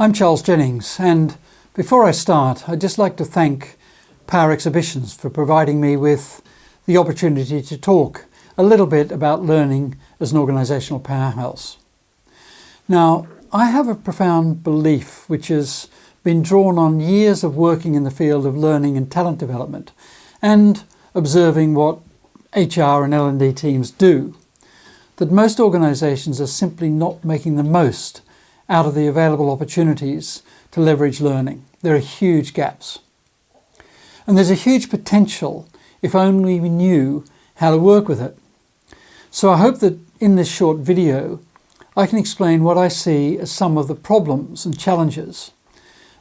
I'm Charles Jennings, and before I start, I'd just like to thank Power Exhibitions for providing me with the opportunity to talk a little bit about learning as an organisational powerhouse. Now, I have a profound belief which has been drawn on years of working in the field of learning and talent development and observing what HR and L&D teams do, that most organisations are simply not making the most out of the available opportunities to leverage learning. There are huge gaps. And there's a huge potential if only we knew how to work with it. So I hope that in this short video, I can explain what I see as some of the problems and challenges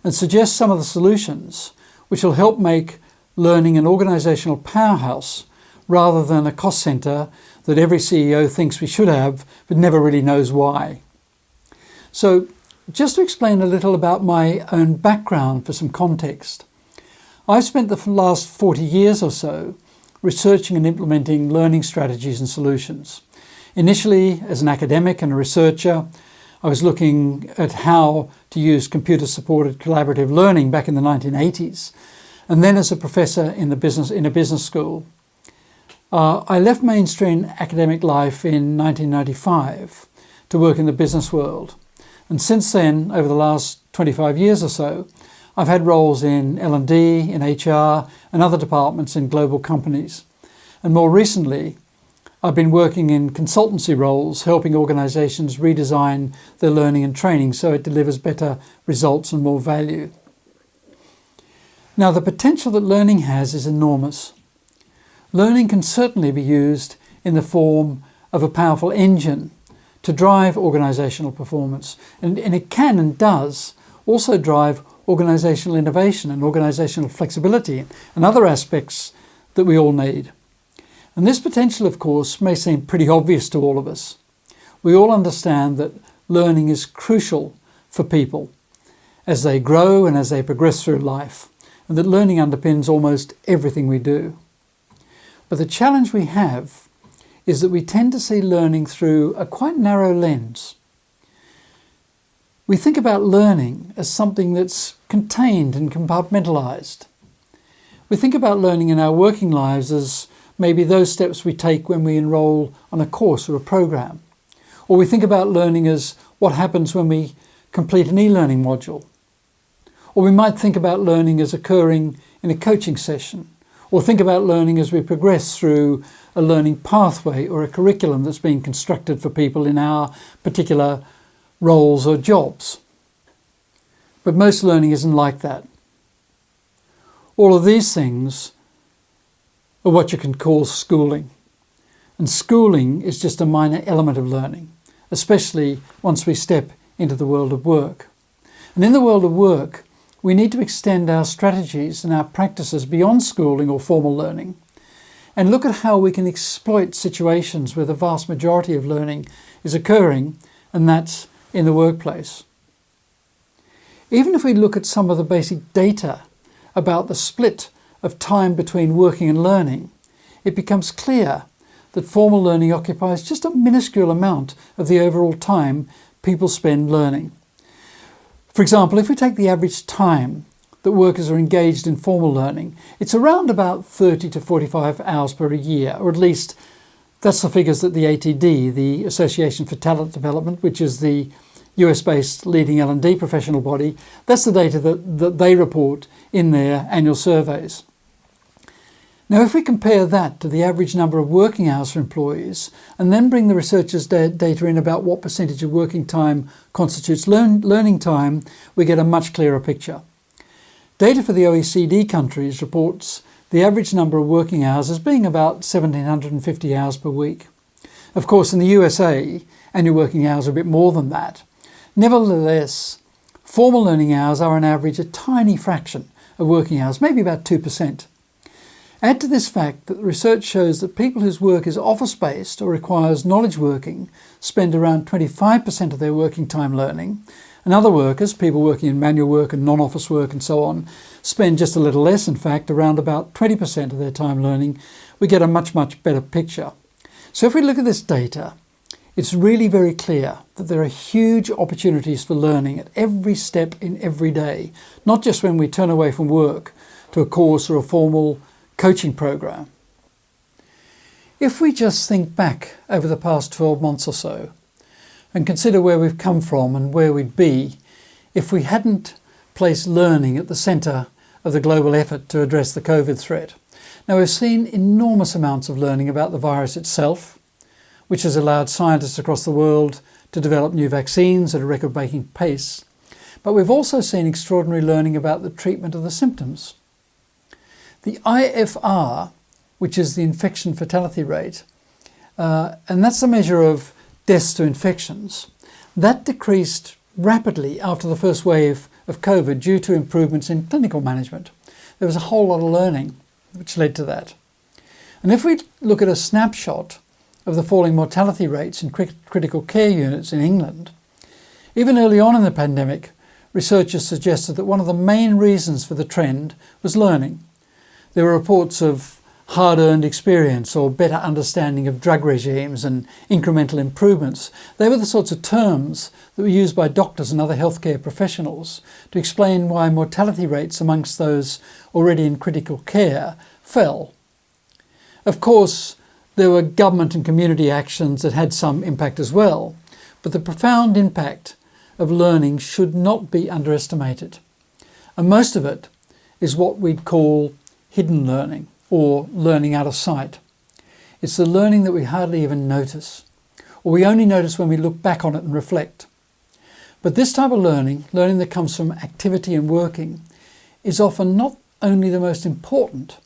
and suggest some of the solutions which will help make learning an organisational powerhouse rather than a cost centre that every CEO thinks we should have but never really knows why. So just to explain a little about my own background for some context, I've spent the last 40 years or so researching and implementing learning strategies and solutions. Initially, as an academic and a researcher, I was looking at how to use computer-supported collaborative learning back in the 1980s, and then as a professor in a business school. I left mainstream academic life in 1995 to work in the business world. And since then, over the last 25 years or so, I've had roles in L&D, in HR, and other departments in global companies. And more recently, I've been working in consultancy roles, helping organisations redesign their learning and training so it delivers better results and more value. Now, the potential that learning has is enormous. Learning can certainly be used in the form of a powerful engine to drive organisational performance. And it can and does also drive organisational innovation and organisational flexibility and other aspects that we all need. And this potential, of course, may seem pretty obvious to all of us. We all understand that learning is crucial for people as they grow and as they progress through life, and that learning underpins almost everything we do. But the challenge we have is that we tend to see learning through a quite narrow lens. We think about learning as something that's contained and compartmentalised. We think about learning in our working lives as maybe those steps we take when we enrol on a course or a program. Or we think about learning as what happens when we complete an e-learning module. Or we might think about learning as occurring in a coaching session. Or think about learning as we progress through a learning pathway or a curriculum that's been constructed for people in our particular roles or jobs. But most learning isn't like that. All of these things are what you can call schooling. And schooling is just a minor element of learning, especially once we step into the world of work. And in the world of work, we need to extend our strategies and our practices beyond schooling or formal learning and look at how we can exploit situations where the vast majority of learning is occurring, and that's in the workplace. Even if we look at some of the basic data about the split of time between working and learning, it becomes clear that formal learning occupies just a minuscule amount of the overall time people spend learning. For example, if we take the average time that workers are engaged in formal learning, it's around about 30 to 45 hours per year, or at least that's the figures that the ATD, the Association for Talent Development, which is the US-based leading L&D professional body, that's the data that they report in their annual surveys. Now, if we compare that to the average number of working hours for employees and then bring the researchers' data in about what percentage of working time constitutes learning time, we get a much clearer picture. Data for the OECD countries reports the average number of working hours as being about 1,750 hours per week. Of course, in the USA, annual working hours are a bit more than that. Nevertheless, formal learning hours are on average a tiny fraction of working hours, maybe about 2%. Add to this fact that the research shows that people whose work is office-based or requires knowledge working spend around 25% of their working time learning, and other workers, people working in manual work and non-office work and so on, spend just a little less, in fact, around about 20% of their time learning. We get a much, much better picture. So if we look at this data, it's really very clear that there are huge opportunities for learning at every step in every day, not just when we turn away from work to a course or a formal coaching program. If we just think back over the past 12 months or so and consider where we've come from and where we'd be if we hadn't placed learning at the centre of the global effort to address the COVID threat. Now, we've seen enormous amounts of learning about the virus itself, which has allowed scientists across the world to develop new vaccines at a record-breaking pace. But we've also seen extraordinary learning about the treatment of the symptoms. The IFR, which is the infection fatality rate, and that's the measure of deaths to infections, that decreased rapidly after the first wave of COVID due to improvements in clinical management. There was a whole lot of learning which led to that. And if we look at a snapshot of the falling mortality rates in critical care units in England, even early on in the pandemic, researchers suggested that one of the main reasons for the trend was learning. There were reports of hard-earned experience or better understanding of drug regimes and incremental improvements. They were the sorts of terms that were used by doctors and other healthcare professionals to explain why mortality rates amongst those already in critical care fell. Of course, there were government and community actions that had some impact as well, but the profound impact of learning should not be underestimated. And most of it is what we'd call hidden learning, or learning out of sight. It's the learning that we hardly even notice, or we only notice when we look back on it and reflect. But this type of learning that comes from activity and working, is often not only the most important,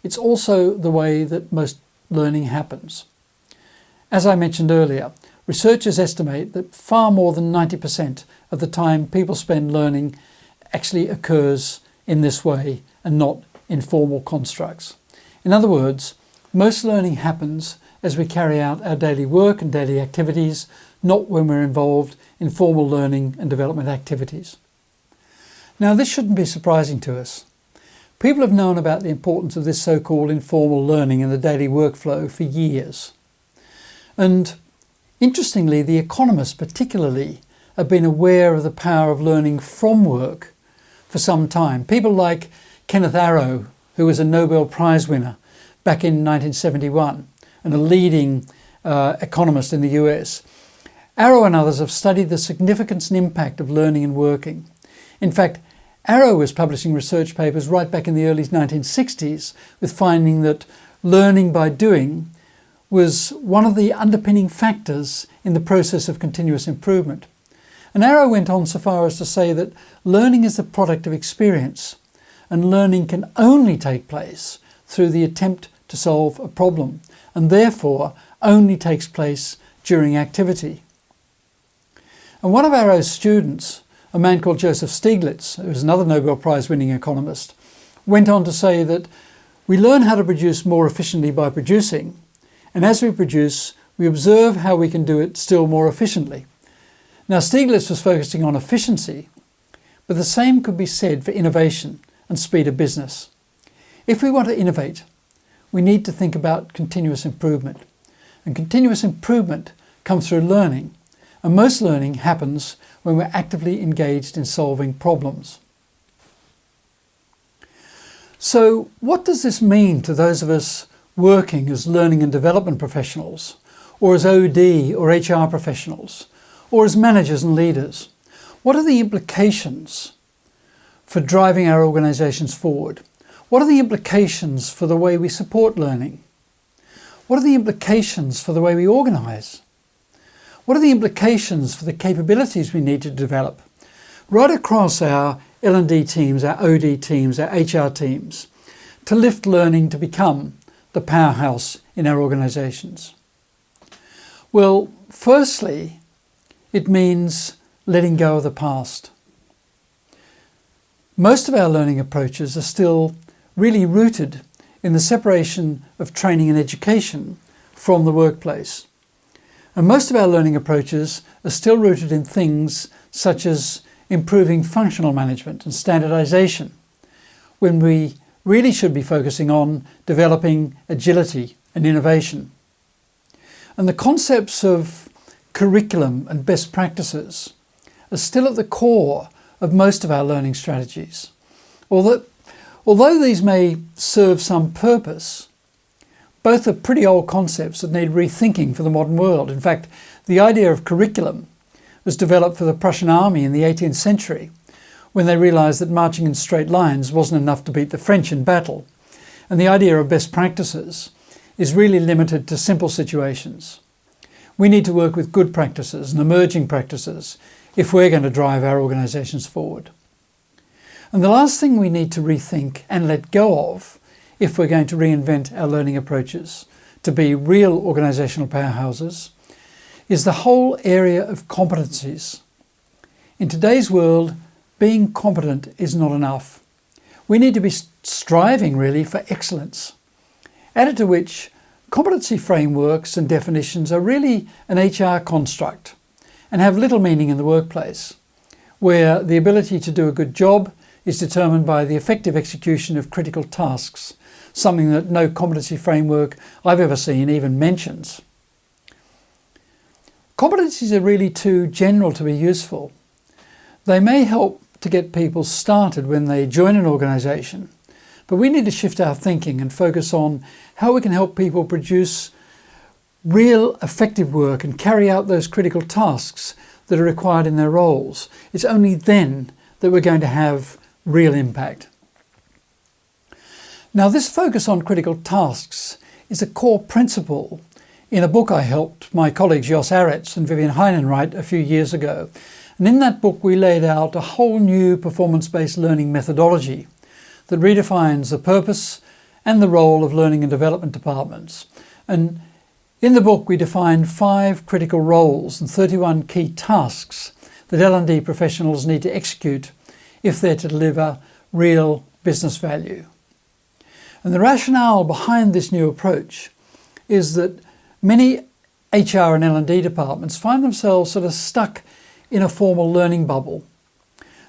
it's also the way that most learning happens. As I mentioned earlier, researchers estimate that far more than 90% of the time people spend learning actually occurs in this way and not in formal constructs. In other words, most learning happens as we carry out our daily work and daily activities, not when we're involved in formal learning and development activities. Now, this shouldn't be surprising to us. People have known about the importance of this so-called informal learning in the daily workflow for years. And interestingly, the economists particularly have been aware of the power of learning from work for some time. People like Kenneth Arrow, who was a Nobel Prize winner back in 1971 and a leading economist in the US. Arrow and others have studied the significance and impact of learning and working. In fact, Arrow was publishing research papers right back in the early 1960s with finding that learning by doing was one of the underpinning factors in the process of continuous improvement. And Arrow went on so far as to say that learning is the product of experience, and learning can only take place through the attempt to solve a problem, and therefore only takes place during activity. And one of Arrow's students, a man called Joseph Stiglitz, who was another Nobel Prize winning economist, went on to say that we learn how to produce more efficiently by producing, and as we produce, we observe how we can do it still more efficiently. Now, Stiglitz was focusing on efficiency, but the same could be said for innovation and speed of business. If we want to innovate, we need to think about continuous improvement. And continuous improvement comes through learning, and most learning happens when we're actively engaged in solving problems. So what does this mean to those of us working as learning and development professionals, or as OD or HR professionals, or as managers and leaders? What are the implications for driving our organisations forward? What are the implications for the way we support learning? What are the implications for the way we organise? What are the implications for the capabilities we need to develop? Right across our L&D teams, our OD teams, our HR teams, to lift learning to become the powerhouse in our organisations. Well, firstly, it means letting go of the past. Most of our learning approaches are still really rooted in the separation of training and education from the workplace. And most of our learning approaches are still rooted in things such as improving functional management and standardization, when we really should be focusing on developing agility and innovation. And the concepts of curriculum and best practices are still at the core of most of our learning strategies. Although these may serve some purpose, both are pretty old concepts that need rethinking for the modern world. In fact, the idea of curriculum was developed for the Prussian army in the 18th century when they realised that marching in straight lines wasn't enough to beat the French in battle. And the idea of best practices is really limited to simple situations. We need to work with good practices and emerging practices if we're going to drive our organisations forward. And the last thing we need to rethink and let go of if we're going to reinvent our learning approaches to be real organisational powerhouses is the whole area of competencies. In today's world, being competent is not enough. We need to be striving really for excellence. Added to which, competency frameworks and definitions are really an HR construct and have little meaning in the workplace, where the ability to do a good job is determined by the effective execution of critical tasks, something that no competency framework I've ever seen even mentions. Competencies are really too general to be useful. They may help to get people started when they join an organisation, but we need to shift our thinking and focus on how we can help people produce real effective work and carry out those critical tasks that are required in their roles. It's only then that we're going to have real impact. Now, this focus on critical tasks is a core principle in a book I helped my colleagues Jos Arets and Vivian Heinen write a few years ago. And in that book, we laid out a whole new performance-based learning methodology that redefines the purpose and the role of learning and development departments. And in the book, we defined 5 critical roles and 31 key tasks that L&D professionals need to execute if they're to deliver real business value. And the rationale behind this new approach is that many HR and L&D departments find themselves sort of stuck in a formal learning bubble.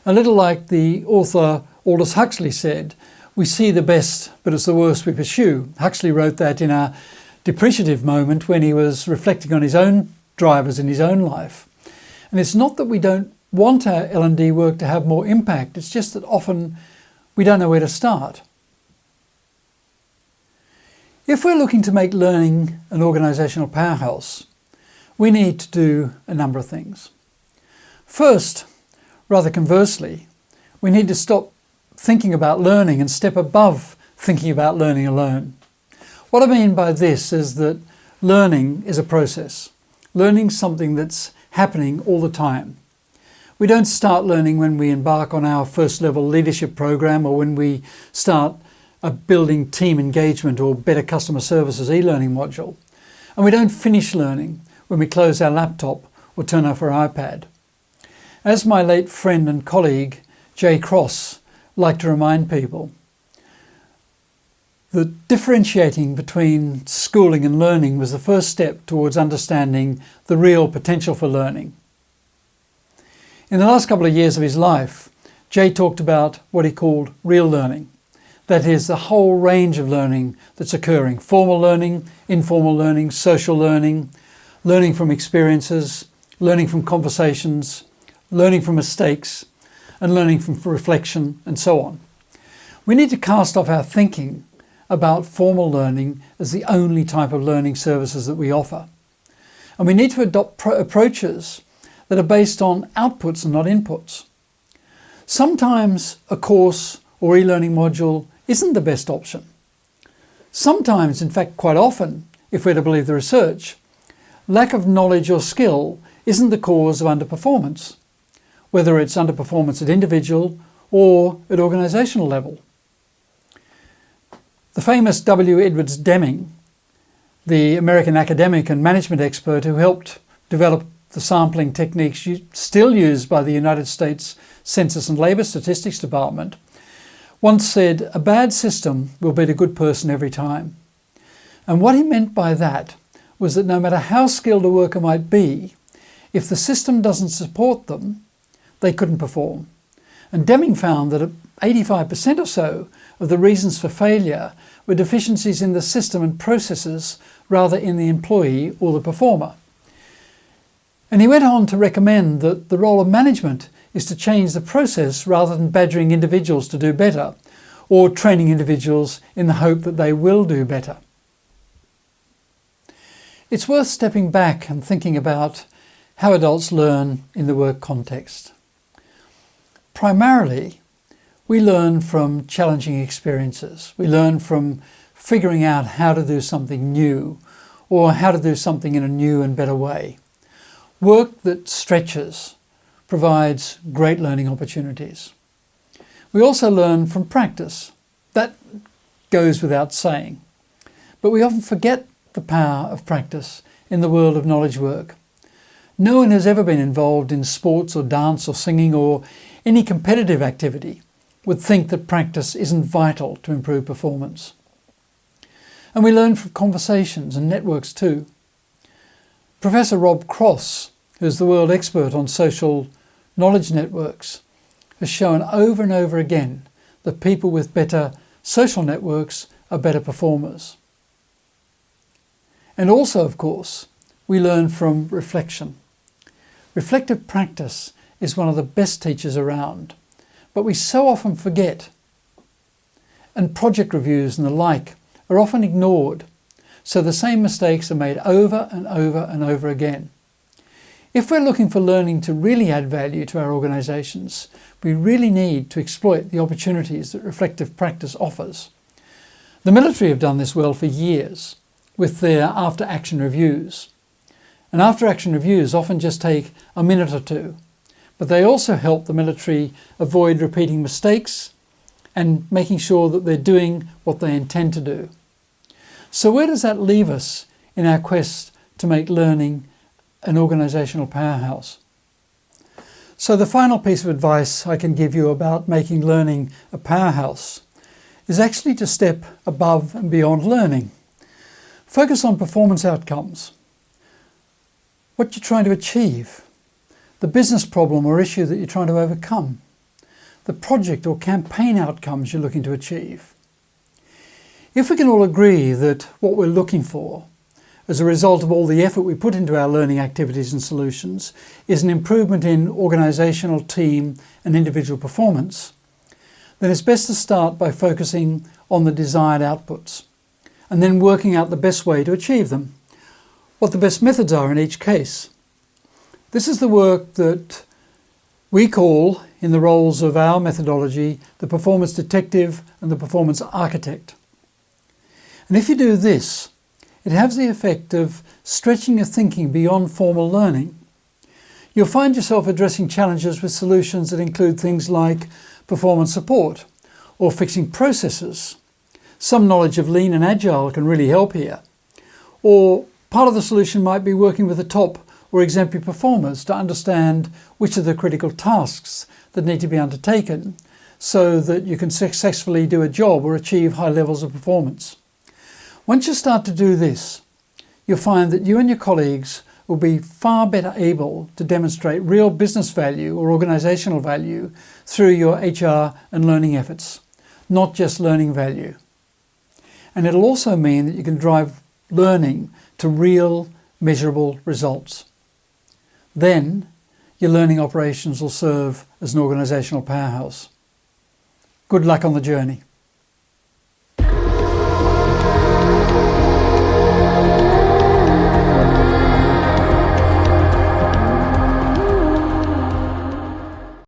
A little like the author Aldous Huxley said, "We see the best, but it's the worst we pursue." Huxley wrote that in a depreciative moment when he was reflecting on his own drivers in his own life. And it's not that we don't want our L&D work to have more impact, it's just that often we don't know where to start. If we're looking to make learning an organisational powerhouse, we need to do a number of things. First, rather conversely, we need to stop thinking about learning and step above thinking about learning alone. What I mean by this is that learning is a process. Learning's something that's happening all the time. We don't start learning when we embark on our first level leadership program or when we start building team engagement or better customer services e-learning module. And we don't finish learning when we close our laptop or turn off our iPad. As my late friend and colleague Jay Cross liked to remind people, that differentiating between schooling and learning was the first step towards understanding the real potential for learning. In the last couple of years of his life, Jay talked about what he called real learning. That is, the whole range of learning that's occurring: formal learning, informal learning, social learning, learning from experiences, learning from conversations, learning from mistakes, and learning from reflection, and so on. We need to cast off our thinking about formal learning as the only type of learning services that we offer. And we need to adopt approaches that are based on outputs and not inputs. Sometimes a course or e-learning module isn't the best option. Sometimes, in fact quite often, if we're to believe the research, lack of knowledge or skill isn't the cause of underperformance, whether it's underperformance at individual or at organisational level. The famous W. Edwards Deming, the American academic and management expert who helped develop the sampling techniques still used by the United States Census and Labour Statistics Department, once said, "A bad system will beat a good person every time." And what he meant by that was that no matter how skilled a worker might be, if the system doesn't support them, they couldn't perform. And Deming found that 85% or so of the reasons for failure were deficiencies in the system and processes rather in the employee or the performer. And he went on to recommend that the role of management is to change the process rather than badgering individuals to do better or training individuals in the hope that they will do better. It's worth stepping back and thinking about how adults learn in the work context. Primarily, we learn from challenging experiences. We learn from figuring out how to do something new or how to do something in a new and better way. Work that stretches provides great learning opportunities. We also learn from practice. That goes without saying. But we often forget the power of practice in the world of knowledge work. No one has ever been involved in sports or dance or singing or any competitive activity would think that practice isn't vital to improve performance. And we learn from conversations and networks too. Professor Rob Cross, who's the world expert on social knowledge networks, has shown over and over again that people with better social networks are better performers. And also, of course, we learn from reflection. Reflective practice is one of the best teachers around, but we so often forget. And project reviews and the like are often ignored, so the same mistakes are made over and over and over again. If we're looking for learning to really add value to our organisations, we really need to exploit the opportunities that reflective practice offers. The military have done this well for years with their after-action reviews. And after-action reviews often just take a minute or two, but they also help the military avoid repeating mistakes and making sure that they're doing what they intend to do. So where does that leave us in our quest to make learning an organisational powerhouse? So the final piece of advice I can give you about making learning a powerhouse is actually to step above and beyond learning. Focus on performance outcomes. What you're trying to achieve, the business problem or issue that you're trying to overcome, the project or campaign outcomes you're looking to achieve. If we can all agree that what we're looking for as a result of all the effort we put into our learning activities and solutions is an improvement in organisational, team and individual performance, then it's best to start by focusing on the desired outputs and then working out the best way to achieve them, what the best methods are in each case. This is the work that we call, in the roles of our methodology, the performance detective and the performance architect. And if you do this, it has the effect of stretching your thinking beyond formal learning. You'll find yourself addressing challenges with solutions that include things like performance support or fixing processes. Some knowledge of lean and agile can really help here. Or part of the solution might be working with the top or exemplary performers to understand which are the critical tasks that need to be undertaken so that you can successfully do a job or achieve high levels of performance. Once you start to do this, you'll find that you and your colleagues will be far better able to demonstrate real business value or organisational value through your HR and learning efforts, not just learning value. And it'll also mean that you can drive learning to real, measurable results. Then, your learning operations will serve as an organisational powerhouse. Good luck on the journey.